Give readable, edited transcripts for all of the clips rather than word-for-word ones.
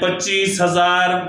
25,000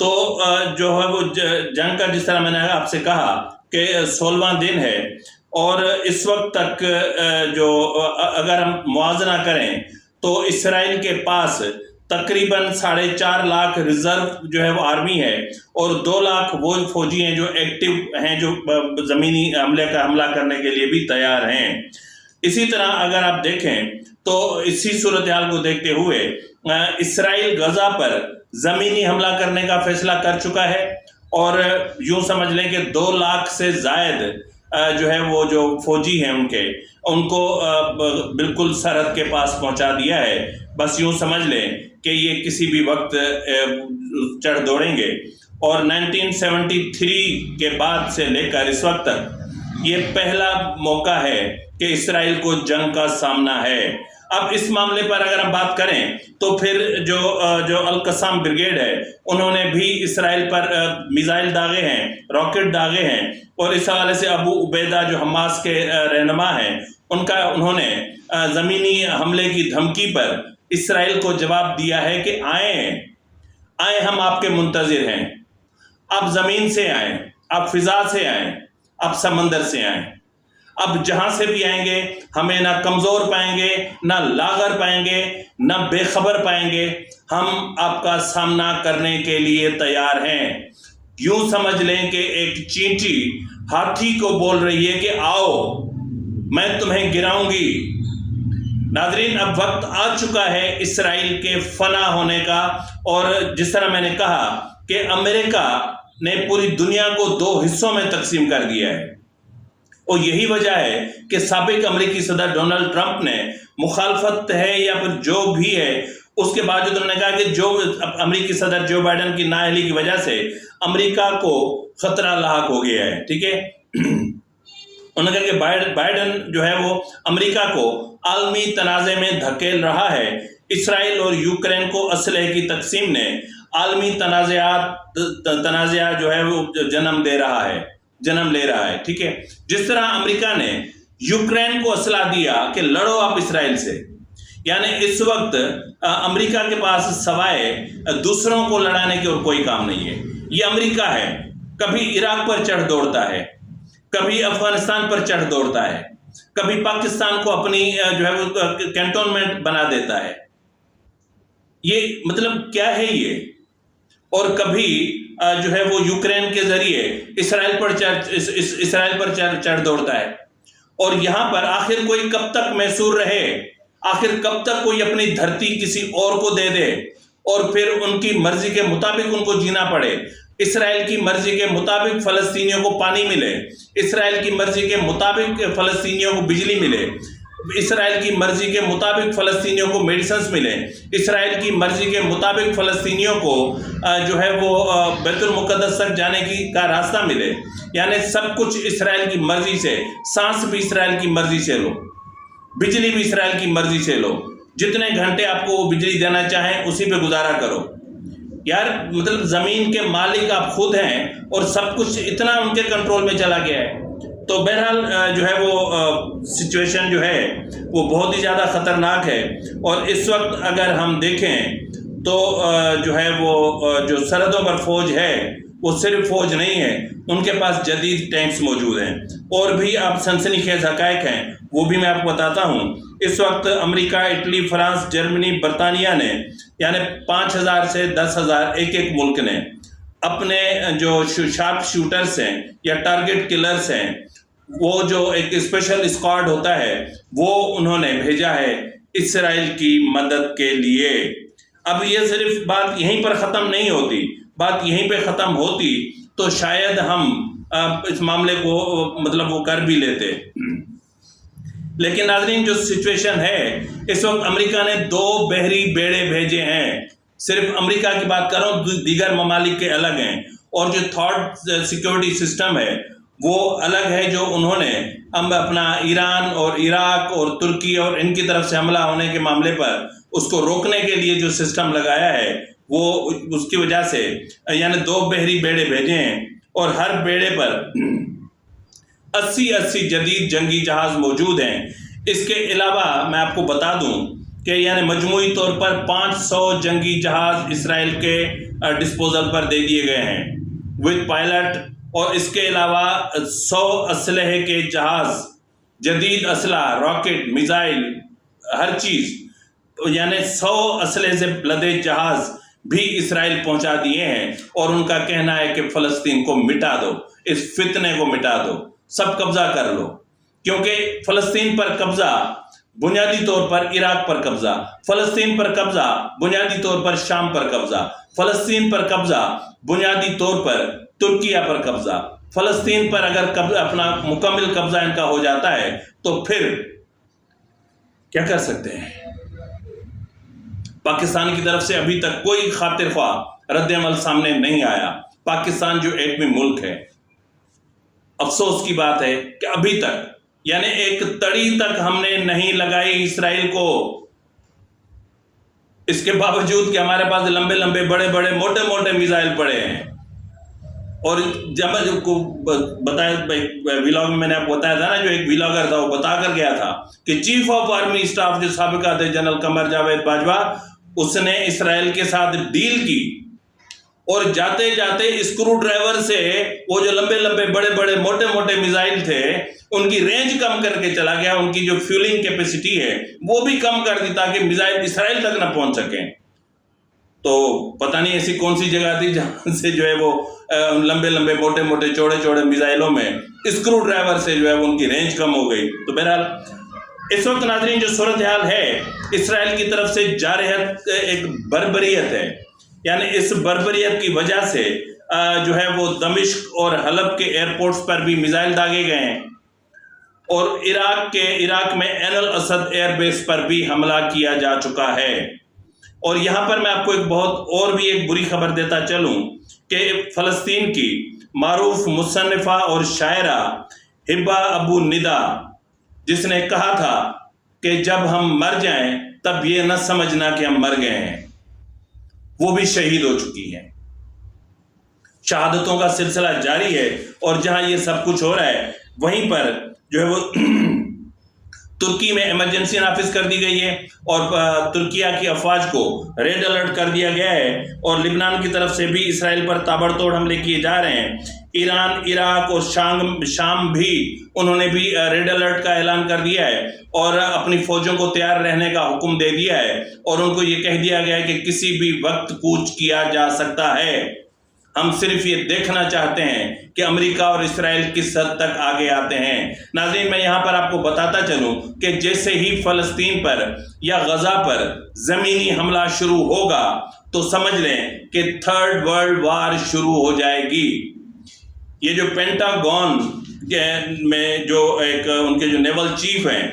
تو جو ہے وہ جنگ کا جس طرح میں نے آپ سے کہا کہ 16واں دن ہے، اور اس وقت تک جو اگر ہم موازنہ کریں تو اسرائیل کے پاس تقریباً 4.5 لاکھ ریزرو جو ہے وہ آرمی ہے، اور 2 لاکھ وہ فوجی ہیں جو ایکٹیو ہیں، جو زمینی حملہ کرنے کے لیے بھی تیار ہیں۔ اسی طرح اگر آپ دیکھیں تو اسی صورتحال کو دیکھتے ہوئے اسرائیل غزہ پر زمینی حملہ کرنے کا فیصلہ کر چکا ہے، اور یوں سمجھ لیں کہ 2 لاکھ سے زائد جو ہے وہ جو فوجی ہیں ان کو بالکل سرحد کے پاس پہنچا دیا ہے۔ بس یوں سمجھ لیں کہ یہ کسی بھی وقت چڑھ دوڑیں گے، اور 1973 کے بعد سے لے کر اس وقت تک یہ پہلا موقع ہے کہ اسرائیل کو جنگ کا سامنا ہے۔ اب اس معاملے پر اگر ہم بات کریں تو پھر جو القسام بریگیڈ ہے، انہوں نے بھی اسرائیل پر میزائل داغے ہیں، راکٹ داغے ہیں، اور اس حوالے سے ابو عبیدہ جو حماس کے رہنما ہیں، انہوں نے زمینی حملے کی دھمکی پر اسرائیل کو جواب دیا ہے کہ آئیں ہم آپ کے منتظر ہیں، آپ زمین سے آئیں، آپ فضا سے آئیں، آپ سمندر سے آئیں، اب جہاں سے بھی آئیں گے ہمیں نہ کمزور پائیں گے، نہ لاغر پائیں گے، نہ بے خبر پائیں گے، ہم آپ کا سامنا کرنے کے لیے تیار ہیں۔ یوں سمجھ لیں کہ ایک چینٹی ہاتھی کو بول رہی ہے کہ آؤ میں تمہیں گراؤں گی۔ ناظرین، اب وقت آ چکا ہے اسرائیل کے فنا ہونے کا، اور جس طرح میں نے کہا کہ امریکہ نے پوری دنیا کو 2 حصوں میں تقسیم کر دیا ہے، اور یہی وجہ ہے کہ سابق امریکی صدر ڈونلڈ ٹرمپ نے مخالفت ہے یا پھر جو بھی ہے اس کے باوجود انہوں نے کہا کہ جو امریکی صدر جو بائیڈن کی نااہلی کی وجہ سے امریکہ کو خطرہ لاحق ہو گیا ہے، ٹھیک ہے۔ انہوں نے کہا کہ بائیڈن جو ہے وہ امریکہ کو عالمی تنازع میں دھکیل رہا ہے۔ اسرائیل اور یوکرین کو اسلحے کی تقسیم نے عالمی تنازع جو ہے وہ جنم لے رہا ہے، ٹھیک ہے۔ جس طرح امریکہ نے یوکرین کو اسلحہ دیا کہ لڑو آپ اسرائیل سے، یعنی اس وقت امریکہ کے پاس سوائے دوسروں کو لڑانے کے اور کوئی کام نہیں ہے۔ یہ امریکہ ہے، کبھی عراق پر چڑھ دوڑتا ہے، کبھی افغانستان پر چڑھ دوڑتا ہے، کبھی پاکستان کو اپنی جو ہے وہ کینٹونمنٹ بنا دیتا ہے۔ یہ مطلب کیا ہے یہ؟ اور کبھی جو ہے وہ یوکرین کے ذریعے اسرائیل پر چڑھ دوڑتا ہے۔ اور یہاں پر آخر کوئی کب تک محصور رہے، آخر کب تک کوئی اپنی دھرتی کسی اور کو دے دے اور پھر ان کی مرضی کے مطابق ان کو جینا پڑے؟ اسرائیل کی مرضی کے مطابق فلسطینیوں کو پانی ملے، اسرائیل کی مرضی کے مطابق فلسطینیوں کو بجلی ملے، اسرائیل کی مرضی کے مطابق فلسطینیوں کو میڈیسنز ملے، اسرائیل کی مرضی کے مطابق فلسطینیوں کو جو ہے وہ بیت المقدس تک جانے کا راستہ ملے، یعنی سب کچھ اسرائیل کی مرضی سے۔ سانس بھی اسرائیل کی مرضی سے لو، بجلی بھی اسرائیل کی مرضی سے لو، جتنے گھنٹے آپ کو وہ بجلی دینا چاہیں اسی پہ گزارا کرو۔ یار مطلب زمین کے مالک آپ خود ہیں اور سب کچھ اتنا ان کے کنٹرول میں چلا گیا ہے۔ تو بہرحال جو ہے وہ سچویشن جو ہے وہ بہت ہی زیادہ خطرناک ہے، اور اس وقت اگر ہم دیکھیں تو جو ہے وہ جو سرحدوں پر فوج ہے وہ صرف فوج نہیں ہے، ان کے پاس جدید ٹینکس موجود ہیں، اور بھی اب سنسنی خیز حقائق ہیں وہ بھی میں آپ کو بتاتا ہوں۔ اس وقت امریکہ، اٹلی، فرانس، جرمنی، برطانیہ نے یعنی 5000 سے 10,000 ایک ملک نے اپنے جو شارپ شوٹرز ہیں یا ٹارگٹ کلرز ہیں، وہ جو ایک اسپیشل اسکواڈ ہوتا ہے، وہ انہوں نے بھیجا ہے اسرائیل کی مدد کے لیے۔ اب یہ صرف بات یہیں پر ختم نہیں ہوتی، بات یہیں پہ ختم ہوتی تو شاید ہم اس معاملے کو مطلب وہ کر بھی لیتے، لیکن ناظرین جو سچویشن ہے اس وقت امریکہ نے 2 بحری بیڑے بھیجے ہیں۔ صرف امریکہ کی بات کر رہا ہوں، دیگر ممالک کے الگ ہیں، اور جو تھارڈ سیکیورٹی سسٹم ہے وہ الگ ہے، جو انہوں نے اپنا ایران اور عراق اور ترکی اور ان کی طرف سے حملہ ہونے کے معاملے پر اس کو روکنے کے لیے جو سسٹم لگایا ہے، وہ اس کی وجہ سے یعنی 2 بحری بیڑے بھیجے ہیں، اور ہر بیڑے پر 80 جدید جنگی جہاز موجود ہیں۔ اس کے علاوہ میں آپ کو بتا دوں کہ یعنی مجموعی طور پر 500 جنگی جہاز اسرائیل کے ڈسپوزل پر دے دیے گئے ہیں وتھ پائلٹ، اور اس کے علاوہ 100 اسلحے کے جہاز، جدید اسلحہ، راکٹ، میزائل، ہر چیز، یعنی 100 اسلحے سے لدے جہاز بھی اسرائیل پہنچا دیے ہیں، اور ان کا کہنا ہے کہ فلسطین کو مٹا دو، اس فتنے کو مٹا دو، سب قبضہ کر لو، کیونکہ فلسطین پر قبضہ بنیادی طور پر عراق پر قبضہ، فلسطین پر قبضہ بنیادی طور پر شام پر قبضہ، فلسطین پر قبضہ بنیادی طور پر ترکیہ پر قبضہ، فلسطین پر اگر قبضہ اپنا مکمل قبضہ ان کا ہو جاتا ہے تو پھر کیا کر سکتے ہیں؟ پاکستان کی طرف سے ابھی تک کوئی خاطر خواہ رد عمل سامنے نہیں آیا۔ پاکستان جو ایٹمی ملک ہے، افسوس کی بات ہے کہ ابھی تک یعنی ایک تڑی تک ہم نے نہیں لگائی اسرائیل کو، اس کے باوجود کہ ہمارے پاس لمبے لمبے بڑے بڑے موٹے موٹے میزائل پڑے ہیں۔ اور جب کو بتایا ویلاگ میں نے آپ کو بتایا تھا نا، جو ایک ویلاگر تھا وہ بتا کر گیا تھا کہ چیف آف آرمی اسٹاف جو سابقہ تھے جنرل قمر جاوید باجوہ، اس نے اسرائیل کے ساتھ ڈیل کی اور جاتے جاتے اسکرو ڈرائیور سے وہ جو لمبے لمبے بڑے بڑے موٹے موٹے میزائل تھے ان کی رینج کم کر کے چلا گیا، ان کی جو فیولنگ کیپیسٹی ہے وہ بھی کم کر دی تاکہ میزائل اسرائیل تک نہ پہنچ سکیں۔ تو پتہ نہیں ایسی کون سی جگہ تھی جہاں سے جو ہے وہ لمبے لمبے موٹے موٹے چوڑے چوڑے میزائلوں میں اسکرو ڈرائیور سے جو ہے ان کی رینج کم ہو گئی۔ تو بہرحال اس وقت ناظرین جو صورتحال ہے اسرائیل کی طرف سے جارحیت ایک بربریت ہے، یعنی اس بربریت کی وجہ سے جو ہے وہ دمشق اور حلب کے ایئرپورٹس پر بھی میزائل داغے گئے ہیں، اور عراق میں عین الاسد ایئر بیس پر بھی حملہ کیا جا چکا ہے۔ اور یہاں پر میں آپ کو ایک بری خبر دیتا چلوں کہ فلسطین کی معروف مصنفہ اور شاعرہ ہبہ ابو ندا، جس نے کہا تھا کہ جب ہم مر جائیں تب یہ نہ سمجھنا کہ ہم مر گئے ہیں، وہ بھی شہید ہو چکی ہیں۔ شہادتوں کا سلسلہ جاری ہے، اور جہاں یہ سب کچھ ہو رہا ہے وہیں پر جو ہے وہ ترکی میں ایمرجنسی نافذ کر دی گئی ہے، اور ترکیہ کی افواج کو ریڈ الرٹ کر دیا گیا ہے، اور لبنان کی طرف سے بھی اسرائیل پر تابڑ توڑ حملے کیے جا رہے ہیں۔ ایران، عراق اور شام بھی انہوں نے بھی ریڈ الرٹ کا اعلان کر دیا ہے اور اپنی فوجوں کو تیار رہنے کا حکم دے دیا ہے، اور ان کو یہ کہہ دیا گیا ہے کہ کسی بھی وقت کوچ کیا جا سکتا ہے۔ ہم صرف یہ دیکھنا چاہتے ہیں کہ امریکہ اور اسرائیل کس حد تک آگے آتے ہیں۔ ناظرین میں یہاں پر آپ کو بتاتا چلوں کہ جیسے ہی فلسطین پر یا غزہ پر زمینی حملہ شروع ہوگا تو سمجھ لیں کہ تھرڈ ورلڈ وار شروع ہو جائے گی۔ یہ جو پینٹاگون میں جو ایک ان کے جو نیول چیف ہیں،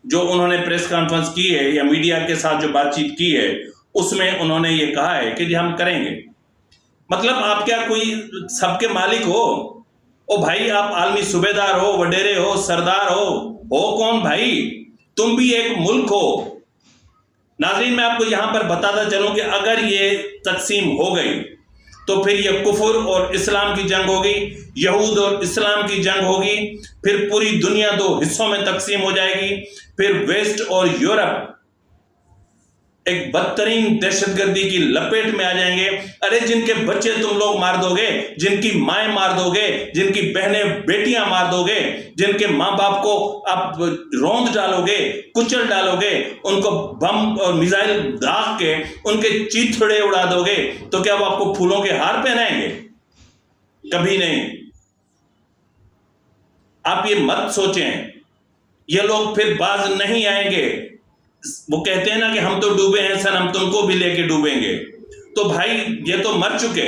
جو انہوں نے پریس کانفرنس کی ہے یا میڈیا کے ساتھ جو بات چیت کی ہے، اس میں انہوں نے یہ کہا ہے کہ جی ہم کریں گے۔ مطلب آپ کیا کوئی سب کے مالک ہو؟ او بھائی آپ عالمی صوبیدار ہو، وڈیرے ہو، سردار ہو کون بھائی؟ تم بھی ایک ملک ہو۔ ناظرین میں آپ کو یہاں پر بتاتا چلوں کہ اگر یہ تقسیم ہو گئی تو پھر یہ کفر اور اسلام کی جنگ ہوگی، یہود اور اسلام کی جنگ ہوگی، پھر پوری دنیا دو حصوں میں تقسیم ہو جائے گی، پھر ویسٹ اور یورپ ایک بدترین دہشت گردی کی لپیٹ میں آ جائیں گے۔ ارے جن کے بچے تم لوگ مار دو گے، جن کی مائیں مار دو گے، جن کی بہنیں بیٹیاں مار دو گے، جن کے ماں باپ کو آپ روند ڈالو گے، کچل ڈالو گے، ان کو بم اور میزائل داغ کے ان کے چیتھڑے اڑا دو گے، تو کیا وہ آپ کو پھولوں کے ہار پہنائیں گے؟ کبھی نہیں۔ آپ یہ مت سوچیں، یہ لوگ پھر باز نہیں آئیں گے۔ وہ کہتے ہیں نا کہ ہم تو ڈوبے ہیں سن، ہم تم کو بھی لے کے ڈوبیں گے۔ تو بھائی یہ تو مر چکے،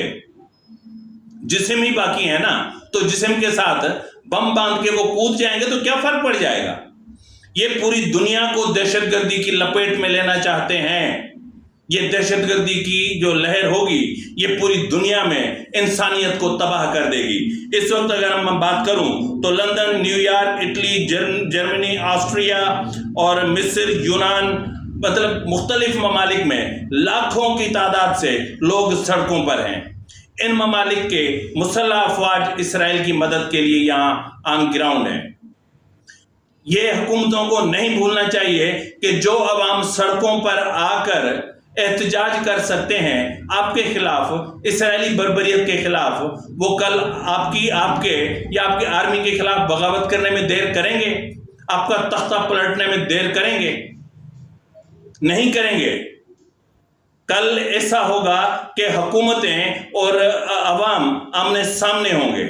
جسم ہی باقی ہے نا، تو جسم کے ساتھ بم باندھ کے وہ کود جائیں گے تو کیا فرق پڑ جائے گا؟ یہ پوری دنیا کو دہشت گردی کی لپیٹ میں لینا چاہتے ہیں۔ یہ دہشت گردی کی جو لہر ہوگی یہ پوری دنیا میں انسانیت کو تباہ کر دے گی۔ اس وقت اگر ہم بات کروں تو London, new York, Italy, Germany, Austria اور مصر، یونان، مطلب مختلف ممالک میں لاکھوں کی تعداد سے لوگ سڑکوں پر ہیں۔ ان ممالک کے مسلح افواج اسرائیل کی مدد کے لیے یہاں آن گراؤنڈ ہیں۔ یہ حکومتوں کو نہیں بھولنا چاہیے کہ جو عوام سڑکوں پر آ کر احتجاج کر سکتے ہیں آپ کے خلاف، اسرائیلی بربریت کے خلاف، وہ کل آپ کے یا آپ کی آرمی کے خلاف بغاوت کرنے میں دیر کریں گے؟ آپ کا تختہ پلٹنے میں دیر کریں گے؟ نہیں کریں گے۔ کل ایسا ہوگا کہ حکومتیں اور عوام آمنے سامنے ہوں گے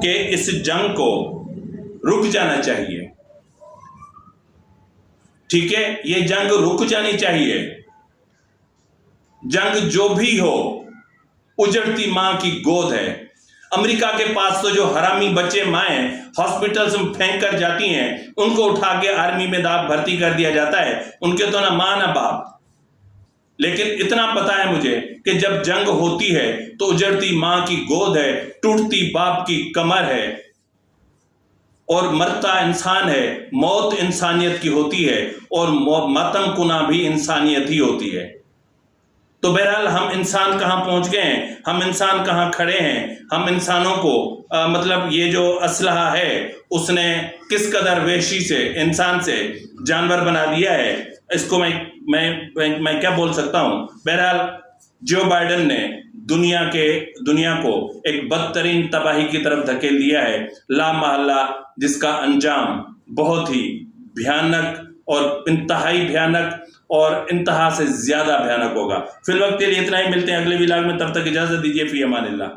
کہ اس جنگ کو رک جانا چاہیے، ٹھیک ہے، یہ جنگ رک جانی چاہیے۔ جنگ جو بھی ہو اجڑتی ماں کی گود ہے۔ امریکہ کے پاس تو جو حرامی بچے مائیں ہاسپٹلز میں پھینک کر جاتی ہیں ان کو اٹھا کے آرمی میں بھرتی کر دیا جاتا ہے، ان کے تو نہ ماں نہ باپ۔ لیکن اتنا پتا ہے مجھے کہ جب جنگ ہوتی ہے تو اجڑتی ماں کی گود ہے، ٹوٹتی باپ کی کمر ہے، اور مرتا انسان ہے۔ موت انسانیت کی ہوتی ہے اور ماتم کنا بھی انسانیت ہی ہوتی ہے۔ تو بہرحال ہم انسان کہاں پہنچ گئے ہیں، ہم انسان کہاں کھڑے ہیں، ہم انسانوں کو مطلب یہ جو اسلحہ ہے اس نے کس قدر وحشی سے انسان سے جانور بنا دیا ہے، اس کو میں کیا بول سکتا ہوں۔ بہرحال جو بائیڈن نے دنیا کو ایک بدترین تباہی کی طرف دھکیل دیا ہے، لا محالہ جس کا انجام بہت ہی بھیانک اور انتہائی بھیانک اور انتہا سے زیادہ بھیانک ہوگا۔ فی الوقت کے لیے اتنا ہی، ملتے ہیں اگلے ولاگ میں، تب تک اجازت دیجیے، فی امان اللہ۔